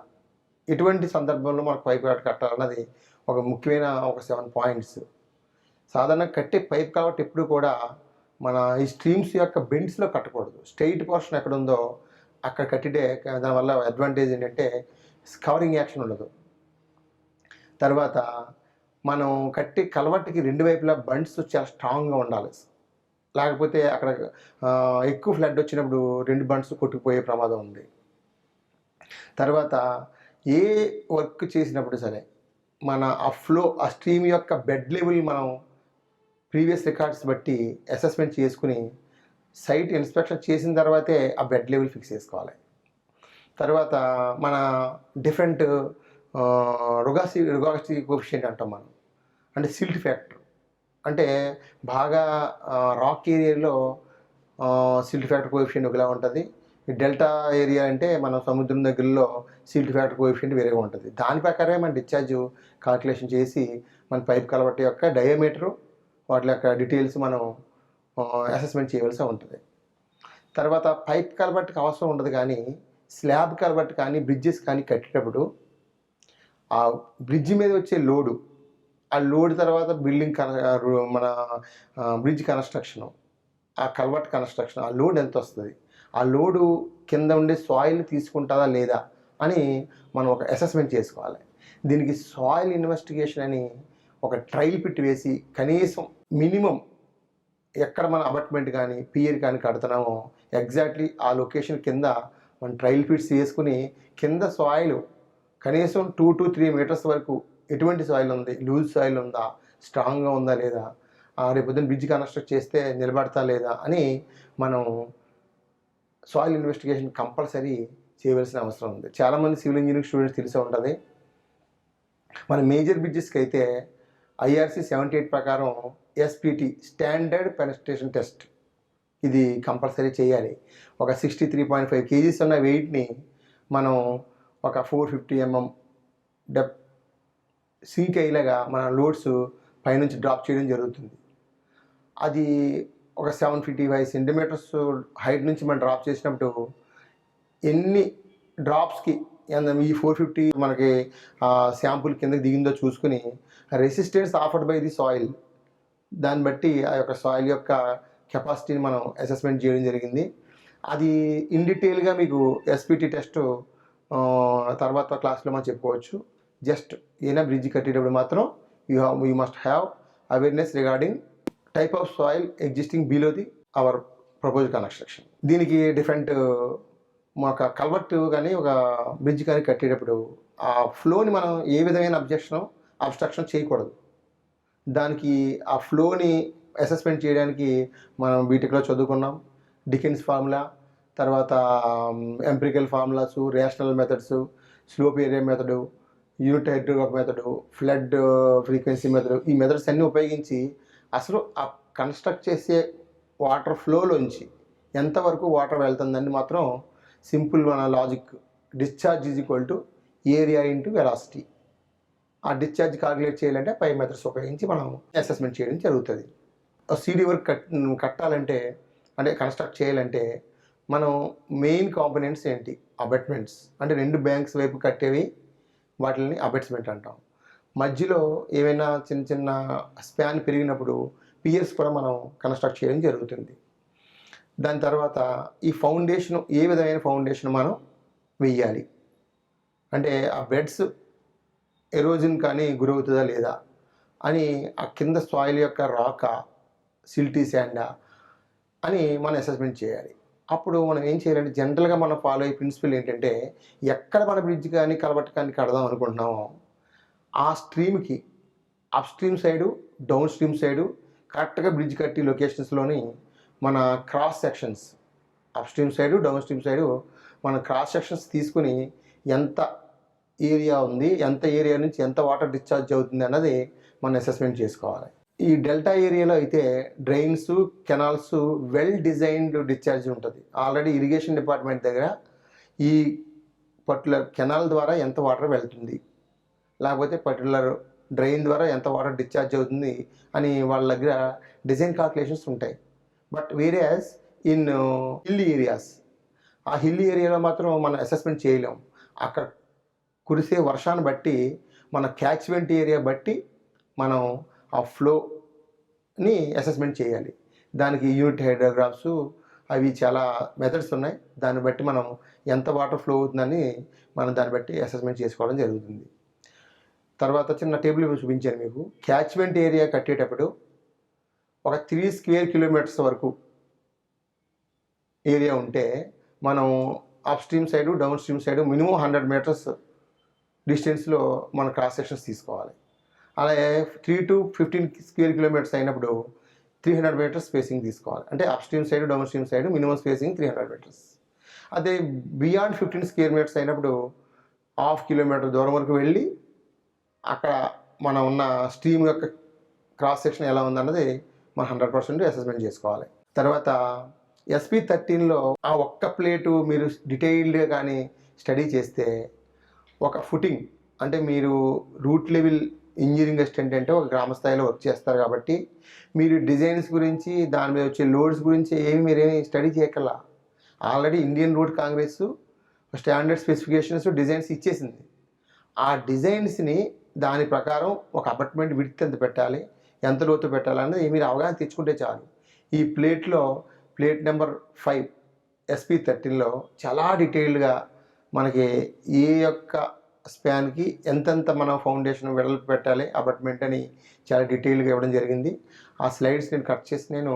ఎటువంటి సందర్భంలో మనకు పైప్ కట్టాలన్నది ఒక ముఖ్యమైన ఒక 7 పాయింట్స్. సాధారణంగా కట్టే పైప్ కల్వర్ట్ ఎప్పుడు కూడా మన ఈ స్ట్రీమ్స్ యొక్క బెండ్స్లో కట్టకూడదు. స్ట్రైట్ పోర్షన్ ఎక్కడ ఉందో అక్కడ కట్టితే దానివల్ల అడ్వాంటేజ్ ఏంటంటే కవరింగ్ యాక్షన్ ఉండదు. తర్వాత మనం కట్టి కల్వర్ట్కి రెండు వైపులా బండ్స్ చాలా స్ట్రాంగ్గా ఉండాలి, లేకపోతే అక్కడ ఎక్కువ ఫ్లడ్ వచ్చినప్పుడు 2 బండ్స్ కొట్టుకుపోయే ప్రమాదం ఉంది. తర్వాత ఏ వర్క్ చేసినప్పుడు సరే మన ఆ ఫ్లో, ఆ స్ట్రీమ్ యొక్క బెడ్ లెవెల్ మనం ప్రీవియస్ రికార్డ్స్ బట్టి అసెస్మెంట్ చేసుకుని సైట్ ఇన్స్పెక్షన్ చేసిన తర్వాతే ఆ బెడ్ లెవెల్ ఫిక్స్ చేసుకోవాలి. తర్వాత మన డిఫరెంట్ రుగాసి కోఎఫిషియంట్ అంటాం మనం, అంటే సిల్ట్ ఫ్యాక్టర్. అంటే బాగా రాక్ ఏరియాలో సిల్ట్ ఫ్యాక్టర్ కోఎఫిషియంట్ ఒకలా ఉంటుంది. ఈ డెల్టా ఏరియా అంటే మన సముద్రం దగ్గరలో సిల్ట్ ఫ్యాక్టర్ కోఎఫిషియంట్ వేరేగా ఉంటుంది. దాని ప్రకారమే మన డిశ్చార్జ్ కాల్కులేషన్ చేసి మన పైప్ కలవట్ యొక్క డయామీటరు, వాటి యొక్క డీటెయిల్స్ మనం అసెస్మెంట్ చేయవలసి ఉంటుంది. తర్వాత పైప్ కల్వర్ట్కి అవసరం ఉండదు, కానీ స్లాబ్ కల్వర్ట్ కానీ బ్రిడ్జెస్ కానీ కట్టేటప్పుడు ఆ బ్రిడ్జ్ మీద వచ్చే లోడు, ఆ లోడ్ తర్వాత బిల్డింగ్ మన బ్రిడ్జ్ కన్స్ట్రక్షను, ఆ కల్వర్ట్ కన్స్ట్రక్షన్, ఆ లోడ్ ఎంత వస్తుంది, ఆ లోడు కింద ఉండే సాయిల్ తీసుకుంటుందా లేదా అని మనం ఒక అసెస్మెంట్ చేసుకోవాలి. దీనికి సాయిల్ ఇన్వెస్టిగేషన్ అని ఒక ట్రయల్ పిట్ వేసి కనీసం మినిమం ఎక్కడ మన అపార్ట్మెంట్ కానీ పియర్ కానీ కడుతున్నామో ఎగ్జాక్ట్లీ ఆ లొకేషన్ కింద మనం ట్రయల్ పిట్స్ వేసుకుని కింద సాయిల్ కనీసం 2 to 3 మీటర్స్ వరకు ఎటువంటి సాయిల్ ఉంది, లూజ్ సాయిల్ ఉందా, స్ట్రాంగ్గా ఉందా లేదా, రేపొద్దున బ్రిడ్జ్ కన్స్ట్రక్ట్ చేస్తే నిలబడతా లేదా అని మనం సాయిల్ ఇన్వెస్టిగేషన్ కంపల్సరీ చేయవలసిన అవసరం ఉంది. చాలామంది సివిల్ ఇంజనీరింగ్ స్టూడెంట్స్ తెలిసే ఉంటుంది. మన మేజర్ బ్రిడ్జెస్కి అయితే IRC 78 ప్రకారం SPT స్టాండర్డ్ పెనెట్రేషన్ టెస్ట్ ఇది కంపల్సరీ చేయాలి. ఒక 63.5 kgs ఉన్న వెయిట్ని మనం ఒక 450 mm సింక్ అయ్యేలాగా మన లోడ్స్ పైనుంచి డ్రాప్ చేయడం జరుగుతుంది. అది ఒక 755 centimeters హైట్ నుంచి మనం డ్రాప్ చేసినప్పుడు ఎన్ని డ్రాప్స్కి ఈ 450 మనకి శాంపుల్ కిందకి దిగిందో చూసుకుని resistance offered by the soil, దాన్ని బట్టి ఆ యొక్క సాయిల్ యొక్క కెపాసిటీని మనం అసెస్మెంట్ చేయడం జరిగింది. అది ఇన్ డీటెయిల్గా మీకు SPT టెస్ట్ తర్వాత క్లాస్లో మనం చెప్పుకోవచ్చు. జస్ట్ ఏదైనా బ్రిడ్జ్ కట్టేటప్పుడు మాత్రం you must have awareness regarding type of soil existing below the our propose construction. దీనికి డిఫరెంట్ ఒక కల్వర్ట్ కానీ ఒక బ్రిడ్జ్ కానీ కట్టేటప్పుడు ఆ ఫ్లోని మనం ఏ విధమైన అబ్స్ట్రక్షన్ చేయకూడదు. దానికి ఆ ఫ్లోని అసెస్మెంట్ చేయడానికి మనం బీటెక్లో చదువుకున్నాం. డికెన్స్ ఫార్ములా, తర్వాత empirical formulas, rational methods, slope area method, unit hydrograph method, flood frequency method, ఈ మెథడ్స్ అన్నీ ఉపయోగించి అసలు ఆ కన్స్ట్రక్ట్ చేసే వాటర్ ఫ్లోలోంచి ఎంతవరకు వాటర్ వెళ్తుందని మాత్రం సింపుల్ మన logic, discharge is equal to area into velocity. ఆ డిశ్చార్జ్ కాల్కులేట్ చేయాలంటే పై మెథడ్స్ ఉపయోగించి మనం అసెస్మెంట్ చేయడం జరుగుతుంది. సీడీ వర్క్ కట్టాలంటే అంటే కన్స్ట్రక్ట్ చేయాలంటే మనం మెయిన్ కాంపోనెంట్స్ ఏంటి? అబెట్మెంట్స్, అంటే 2 బ్యాంక్స్ వైపు కట్టేవి వాటిని అబెట్స్మెంట్ అంటాం. మధ్యలో ఏమైనా చిన్న చిన్న స్పాన్ పెరిగినప్పుడు పియర్స్ కూడా మనం కన్స్ట్రక్ట్ చేయడం జరుగుతుంది. దాని తర్వాత ఈ ఫౌండేషన్, ఏ విధమైన ఫౌండేషన్ మనం వెయ్యాలి అంటే ఆ బెడ్స్ ఎరోజన్ కానీ గురవుతుందా లేదా అని, ఆ కింద సాయిల్ యొక్క రాకా, సిల్టీ శాండా అని మనం అసెస్మెంట్ చేయాలి. అప్పుడు మనం ఏం చేయాలంటే జనరల్గా మనం ఫాలో అయ్యే ప్రిన్సిపల్ ఏంటంటే ఎక్కడ మన బ్రిడ్జ్ కానీ కలవట్ కానీ కడదాం అనుకుంటున్నామో ఆ స్ట్రీమ్కి upstream side, downstream side కరెక్ట్గా బ్రిడ్జ్ కట్టి లొకేషన్స్లోని మన cross sections, upstream side, downstream side మన క్రాస్ సెక్షన్స్ తీసుకుని ఎంత ఏరియా ఉంది, ఎంత ఏరియా నుంచి ఎంత వాటర్ డిశ్చార్జ్ అవుతుంది అన్నది మనం అసెస్మెంట్ చేసుకోవాలి. ఈ డెల్టా ఏరియాలో అయితే drains, canals well designed discharge ఉంటుంది. ఆల్రెడీ ఇరిగేషన్ డిపార్ట్మెంట్ దగ్గర ఈ పర్టికులర్ కెనాల్ ద్వారా ఎంత వాటర్ వెళ్తుంది, లేకపోతే పర్టికులర్ డ్రైన్ ద్వారా ఎంత వాటర్ డిశ్చార్జ్ అవుతుంది అని వాళ్ళ దగ్గర డిజైన్ కాల్కులేషన్స్ ఉంటాయి. బట్ వేరేయాస్ ఇన్ హిల్ ఏరియాస్, ఆ హిల్ ఏరియాలో మాత్రం మనం అసెస్మెంట్ చేయలేం. అక్కడ కురిసే వర్షాన్ని బట్టి, మన క్యాచ్మెంట్ ఏరియా బట్టి మనం ఆ ఫ్లోని అసెస్మెంట్ చేయాలి. దానికి యూనిట్ హైడ్రోగ్రాఫ్స్ అవి చాలా మెథడ్స్ ఉన్నాయి. దాన్ని బట్టి మనం ఎంత వాటర్ ఫ్లో అవుతుందని మనం దాన్ని బట్టి అసెస్మెంట్ చేసుకోవడం జరుగుతుంది. తర్వాత చిన్న టేబుల్ చూపించాను మీకు. క్యాచ్మెంట్ ఏరియా కట్టేటప్పుడు ఒక 3 స్క్వేర్ కిలోమీటర్స్ వరకు ఏరియా ఉంటే మనం upstream side, downstream side minimum 100 meters డిస్టెన్స్లో మన క్రాస్ సెక్షన్స్ తీసుకోవాలి. అలాగే 3 to 15 స్క్వేర్ కిలోమీటర్స్ అయినప్పుడు 300 మీటర్స్ స్పేసింగ్ తీసుకోవాలి. అంటే upstream side, downstream side minimum spacing 300 meters. అదే బియాండ్ 15 స్క్వేర్ మీటర్స్ అయినప్పుడు 1/2 కిలోమీటర్ దూరం వరకు వెళ్ళి అక్కడ మనం ఉన్న స్ట్రీమ్ యొక్క క్రాస్ సెక్షన్ ఎలా ఉందన్నది మనం 100% అసెస్మెంట్ చేసుకోవాలి. తర్వాత SP13లో ఆ ఒక్క ప్లేటు మీరు డీటెయిల్డ్గా కానీ స్టడీ చేస్తే ఒక ఫుటింగ్, అంటే మీరు రూట్ లెవెల్ ఇంజనీరింగ్ అసిస్టెంట్ అంటే ఒక గ్రామ స్థాయిలో వర్క్ చేస్తారు కాబట్టి మీరు డిజైన్స్ గురించి, దాని మీద వచ్చే లోడ్స్ గురించి మీరేమి స్టడీ చేయగల. Already Indian Road Congress standard specifications, designs ఇచ్చేసింది. ఆ డిజైన్స్ని దాని ప్రకారం ఒక అపార్ట్మెంట్ విడ్త్ ఎంత పెట్టాలి, ఎంత లోతు పెట్టాలన్నది మీరు అవగాహన తెచ్చుకుంటే చాలు. ఈ ప్లేట్లో ప్లేట్ నెంబర్ 5 SP13లో చాలా డీటెయిల్డ్గా మనకి ఏ యొక్క స్పాన్కి ఎంతెంత మనం ఫౌండేషన్ వెడల్పు పెట్టాలి అపార్ట్మెంట్ అని చాలా డీటెయిల్గా ఇవ్వడం జరిగింది. ఆ స్లైడ్స్ నేను కట్ చేసి నేను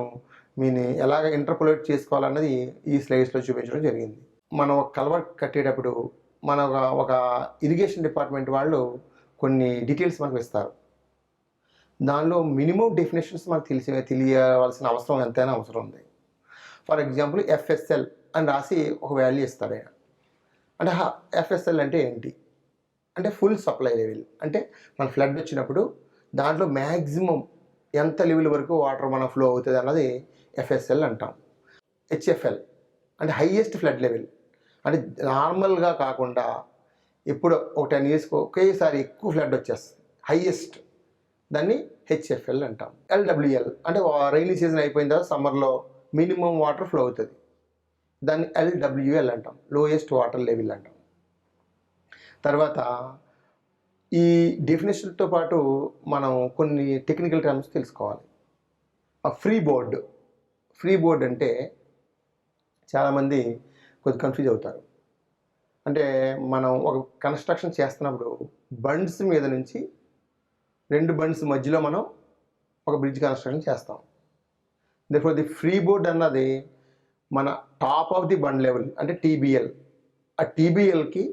మీని ఎలాగ ఇంటర్పోలేట్ చేసుకోవాలన్నది ఈ స్లైడ్స్లో చూపించడం జరిగింది. మనం ఒక కల్వర్ట్ కట్టేటప్పుడు మన ఒక ఇరిగేషన్ డిపార్ట్మెంట్ వాళ్ళు కొన్ని డీటెయిల్స్ మనకు ఇస్తారు. దానిలో మినిమం డెఫినేషన్స్ మనకు తెలియవలసిన అవసరం ఎంతైనా అవసరం ఉంది. ఫర్ ఎగ్జాంపుల్ FSL అని రాసి ఒక వాల్యూ ఇస్తాడు ఆయన. అంటే FSL అంటే ఏంటి అంటే ఫుల్ సప్లై లెవెల్. అంటే మన ఫ్లడ్ వచ్చినప్పుడు దాంట్లో మ్యాక్సిమం ఎంత లెవెల్ వరకు వాటర్ మన ఫ్లో అవుతుంది అన్నది FSL అంటాం. HFL అంటే హైయెస్ట్ ఫ్లడ్ లెవెల్, అంటే నార్మల్గా కాకుండా ఎప్పుడు ఒక 10 ఇయర్స్కి ఒకేసారి ఎక్కువ ఫ్లడ్ వచ్చేస్తుంది, హైయెస్ట్, దాన్ని HFL అంటాం. LWL అంటే రైనీ సీజన్ అయిపోయిన తర్వాత సమ్మర్లో మినిమం వాటర్ ఫ్లో అవుతుంది, దాన్ని LWL అంటాం, లోయెస్ట్ వాటర్ లెవెల్ అంటాం. తర్వాత ఈ డెఫినేషన్తో పాటు మనం కొన్ని టెక్నికల్ టర్మ్స్ తెలుసుకోవాలి. ఫ్రీ బోర్డ్ అంటే చాలామంది కొద్దిగా కన్ఫ్యూజ్ అవుతారు. అంటే మనం ఒక కన్స్ట్రక్షన్ చేస్తున్నప్పుడు బండ్స్ మీద నుంచి 2 బండ్స్ మధ్యలో మనం ఒక బ్రిడ్జ్ కన్స్ట్రక్షన్ చేస్తాం. దేర్ఫోర్ ది ఫ్రీ బోర్డ్ అన్నది మన top of the bund level అంటే టీబీఎల్. ఆ టీబీఎల్కి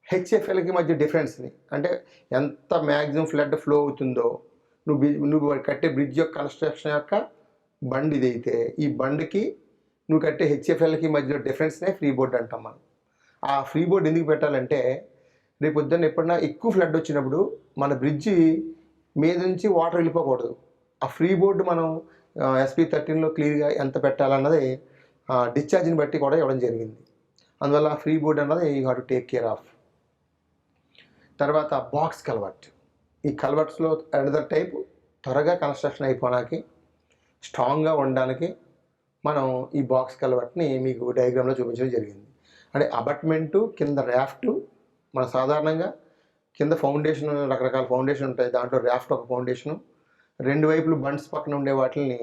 హెచ్ఎఫ్ఎల్కి మధ్య డిఫరెన్స్ని, అంటే ఎంత మ్యాక్సిమం ఫ్లడ్ ఫ్లో అవుతుందో నువ్వు కట్టే బ్రిడ్జ్ యొక్క కన్స్ట్రక్షన్ యొక్క బండ్ ఇదైతే ఈ బండ్కి నువ్వు కట్టే హెచ్ఎఫ్ఎల్కి మధ్యలో డిఫరెన్స్నే ఫ్రీ బోర్డ్ అంటాం మనం. ఆ ఫ్రీ బోర్డ్ ఎందుకు పెట్టాలంటే రేపు పొద్దున్న ఎప్పుడన్నా ఎక్కువ ఫ్లడ్ వచ్చినప్పుడు మన బ్రిడ్జి మీద నుంచి వాటర్ వెళ్ళిపోకూడదు. ఆ ఫ్రీ బోర్డు మనం SP13లో క్లియర్గా ఎంత పెట్టాలన్నది డిశ్చార్జ్ని బట్టి కూడా ఇవ్వడం జరిగింది. అందువల్ల ఫ్రీ బోర్డ్ అన్నది you have to take care of. తర్వాత బాక్స్ కల్వర్ట్. ఈ కల్వర్ట్స్లో అనదర్ టైప్ త్వరగా కన్స్ట్రక్షన్ అయిపోవడానికి స్ట్రాంగ్గా ఉండడానికి మనం ఈ బాక్స్ కల్వర్ట్ని మీకు డయాగ్రామ్లో చూపించడం జరిగింది. అంటే అబట్మెంటు కింద ర్యాఫ్ట్, మన సాధారణంగా కింద ఫౌండేషన్ రకరకాల ఫౌండేషన్ ఉంటాయి, దాంట్లో ర్యాఫ్ట్ ఒక ఫౌండేషను, 2 వైపులు బండ్స్ పక్కన ఉండే వాటిని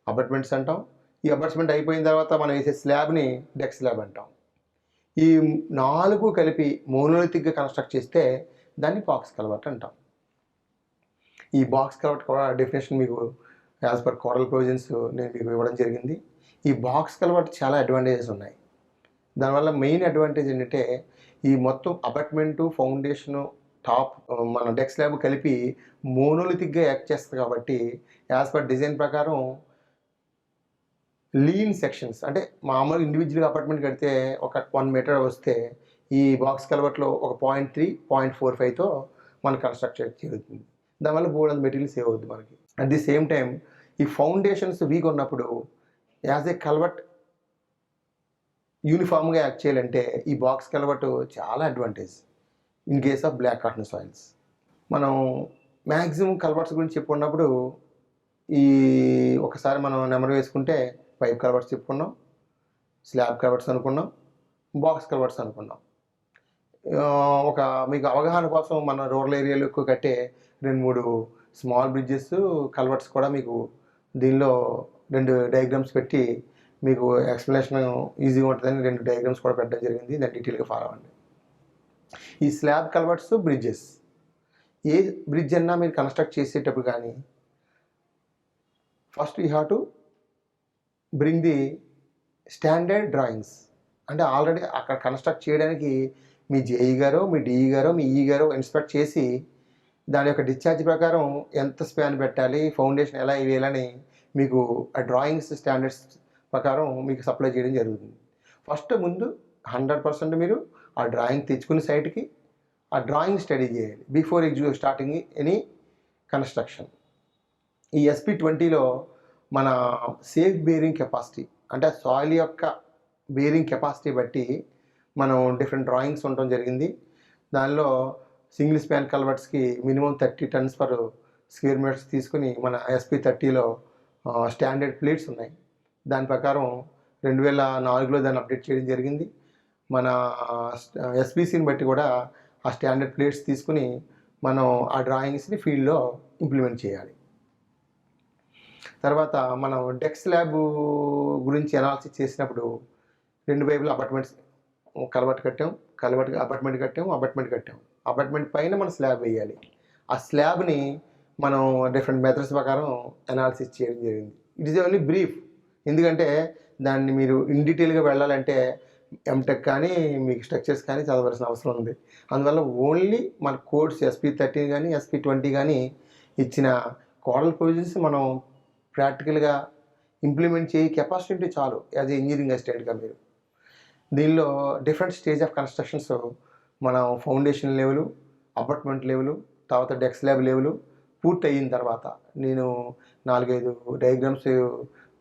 అబట్మెంట్స్ అంటాం. ఈ అబట్మెంట్ అయిపోయిన తర్వాత మనం వేసే స్లాబ్ని డెక్ స్లాబ్ అంటాం. ఈ 4 కలిపి మోనోలిథిక్గా కన్స్ట్రక్ట్ చేస్తే దాన్ని బాక్స్ కల్వర్ట్ అంటాం. ఈ బాక్స్ కల్వర్ట్ కూడా డెఫినేషన్ మీకు యాజ్ పర్ కోరల్ ప్రొవిజన్స్ నేను మీకు ఇవ్వడం జరిగింది. ఈ బాక్స్ కల్వర్ట్ చాలా అడ్వాంటేజెస్ ఉన్నాయి. దానివల్ల మెయిన్ అడ్వాంటేజ్ ఏంటంటే ఈ మొత్తం అబట్మెంటు, ఫౌండేషను, టాప్ మన డెక్ స్లాబ్ కలిపి మోనోలిథిక్గా యాక్ట్ చేస్తుంది కాబట్టి యాజ్ పర్ డిజైన్ ప్రకారం లీన్ సెక్షన్స్, అంటే మామూలుగా ఇండివిజువల్గా అపార్ట్మెంట్ కడితే ఒక 1 మీటర్ వస్తే ఈ బాక్స్ కల్వర్ట్లో ఒక 0.3, 0.45తో మనకు కన్స్ట్రక్ట్ జరుగుతుంది. దానివల్ల బోల్డ్ మెటీరియల్ సేవ్ అవుతుంది మనకి. అట్ ది సేమ్ టైం ఈ ఫౌండేషన్స్ వీక్ ఉన్నప్పుడు యాజ్ ఏ కల్వర్ట్ యూనిఫామ్గా యాక్ట్ చేయాలంటే ఈ బాక్స్ కల్వర్ట్ చాలా advantage in case of black cotton soils. మనం మ్యాక్సిమం కల్వర్ట్స్ గురించి చెప్పుకున్నప్పుడు ఈ ఒకసారి మనం నెంబర్ వేసుకుంటే పైప్ కల్వర్ట్స్ చెప్పుకున్నాం, స్లాబ్ కల్వర్ట్స్ అనుకున్నాం, బాక్స్ కల్వర్ట్స్ అనుకున్నాం. ఒక మీకు అవగాహన కోసం మన రూరల్ ఏరియాలో ఎక్కువ కట్టే 2-3 స్మాల్ బ్రిడ్జెస్ కల్వర్ట్స్ కూడా మీకు దీనిలో 2 డయాగ్రామ్స్ పెట్టి మీకు ఎక్స్ప్లెనేషన్ ఈజీగా ఉంటుందని 2 డయాగ్రామ్స్ కూడా పెట్టడం జరిగింది. దాన్ని డీటెయిల్గా ఫాలో అవ్వండి. ఈ స్లాబ్ కల్వర్ట్స్ బ్రిడ్జెస్, ఏ బ్రిడ్జ్ అన్నా మీరు కన్స్ట్రక్ట్ చేసేటప్పుడు కానీ first you have to bring the standard drawings. అంటే ఆల్రెడీ అక్కడ కన్స్ట్రక్ట్ చేయడానికి మీ జేఈ గారో, మీ డిఈ గారో, మీ ఈ గారో ఇన్స్పెక్ట్ చేసి దాని యొక్క డిశ్చార్జ్ ప్రకారం ఎంత స్పాన్ పెట్టాలి, ఫౌండేషన్ ఎలా వేయాలని మీకు ఆ డ్రాయింగ్స్ స్టాండర్డ్స్ ప్రకారం మీకు సప్లై చేయడం జరుగుతుంది. ఫస్ట్ ముందు 100% మీరు ఆ డ్రాయింగ్ తెచ్చుకునే సైట్కి ఆ డ్రాయింగ్ స్టడీ చేయాలి బిఫోర్ స్టార్టింగ్ ఎనీ కన్స్ట్రక్షన్. ఈ SP20లో మన సేఫ్ బేరింగ్ కెపాసిటీ, అంటే సాయిల్ యొక్క బేరింగ్ కెపాసిటీ బట్టి మనం డిఫరెంట్ డ్రాయింగ్స్ ఉండడం జరిగింది. దానిలో సింగిల్ స్పాన్ కల్వర్ట్స్కి minimum 30 tons per square meters తీసుకుని మన SP30లో స్టాండర్డ్ ప్లేట్స్ ఉన్నాయి. దాని ప్రకారం 2004లో దాన్ని అప్డేట్ చేయడం జరిగింది. మన SPCని బట్టి కూడా ఆ స్టాండర్డ్ ప్లేట్స్ తీసుకుని మనం ఆ డ్రాయింగ్స్ని ఫీల్డ్లో ఇంప్లిమెంట్ చేయాలి. తర్వాత మనం డెక్ స్లాబ్ గురించి అనాలిసిస్ చేసినప్పుడు 2 వైపుల అపార్ట్మెంట్స్ కల్వర్ట్ కట్టాం, అపార్ట్మెంట్ కట్టాం. అపార్ట్మెంట్ పైన మనం స్లాబ్ వేయాలి. ఆ స్లాబ్ని మనం డిఫరెంట్ మెథడ్స్ ప్రకారం అనాలిసిస్ చేయడం జరిగింది. ఇట్ ఈస్ ఓన్లీ బ్రీఫ్, ఎందుకంటే దాన్ని మీరు ఇన్ డీటెయిల్గా వెళ్ళాలంటే ఎంటెక్ కానీ మీకు స్ట్రక్చర్స్ కానీ చదవాల్సిన అవసరం ఉంది. అందువల్ల ఓన్లీ మన కోడ్స్ SP13 కానీ SP20 కానీ ఇచ్చిన కోరల్ ప్రొవిజన్స్ మనం ప్రాక్టికల్గా ఇంప్లిమెంట్ చేయి కెపాసిటీ ఉంటే చాలు యాజ్ ఏ ఇంజనీరింగ్ అసిస్టెంట్గా మీరు. దీనిలో డిఫరెంట్ స్టేజ్ ఆఫ్ కన్స్ట్రక్షన్స్ మనం ఫౌండేషన్ లెవెలు, అపార్ట్మెంట్ లెవెలు, తర్వాత డెక్ స్లాబ్ లెవెలు పూర్తి అయిన తర్వాత నేను 4-5 డయాగ్రామ్స్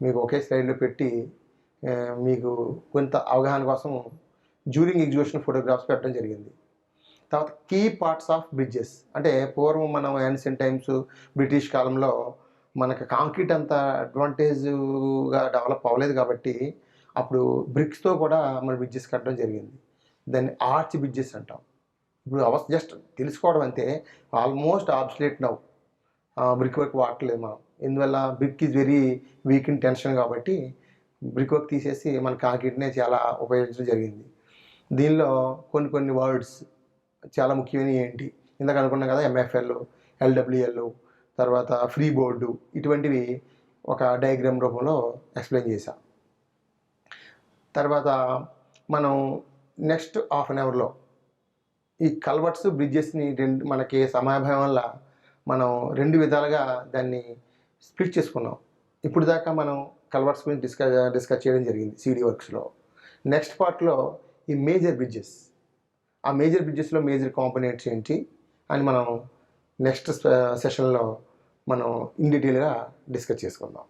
మీకు ఒకే స్లైడ్లో పెట్టి మీకు కొంత అవగాహన కోసం డ్యూరింగ్ ఎగ్జిక్యూషన్ ఫోటోగ్రాఫ్స్ పెట్టడం జరిగింది. తర్వాత కీ పార్ట్స్ ఆఫ్ బ్రిడ్జెస్, అంటే పూర్వం మనం యాన్షియంట్ టైమ్స్ బ్రిటిష్ కాలంలో మనకు కాంక్రీట్ అంత అడ్వాంటేజ్గా డెవలప్ అవ్వలేదు కాబట్టి అప్పుడు బ్రిక్స్తో కూడా మన బ్రిడ్జెస్ కట్టడం జరిగింది. దాన్ని ఆర్చ్ బ్రిడ్జెస్ అంటాం. ఇప్పుడు జస్ట్ తెలుసుకోవడం అంతే, ఆల్మోస్ట్ ఆబ్సలేట్ నౌ. బ్రిక్ వర్క్ వాడట్లేదు మనం, ఎందువల్ల brick is very weak in tension కాబట్టి బ్రిక్ వర్క్ తీసేసి మన కాంక్రీట్నే చాలా ఉపయోగించడం జరిగింది. దీనిలో కొన్ని వర్డ్స్ చాలా ముఖ్యమైనవి ఏంటి, ఇందాక అనుకున్నాం కదా, ఎంఎఫ్ఎల్, ఎల్డబ్ల్యూఎల్, తర్వాత ఫ్రీ బోర్డు, ఇటువంటివి ఒక డయాగ్రామ్ రూపంలో ఎక్స్ప్లెయిన్ చేశాం. తర్వాత మనం నెక్స్ట్ హాఫ్ అన్ అవర్లో ఈ కల్వర్ట్స్ బ్రిడ్జెస్ని మనకి సమయాభావం వల్ల మనం 2 విధాలుగా దాన్ని స్ప్లిట్ చేసుకున్నాం. ఇప్పుడు దాకా మనం కల్వర్ట్స్ గురించి డిస్కస్ చేయడం జరిగింది సిడి వర్క్స్లో. నెక్స్ట్ పార్ట్లో ఈ మేజర్ బ్రిడ్జెస్, ఆ మేజర్ బ్రిడ్జెస్లో మేజర్ కాంపోనెంట్స్ ఏంటి అని మనం నెక్స్ట్ సెషన్లో మనం ఇన్ డీటెయిల్గా డిస్కస్ చేసుకుందాం.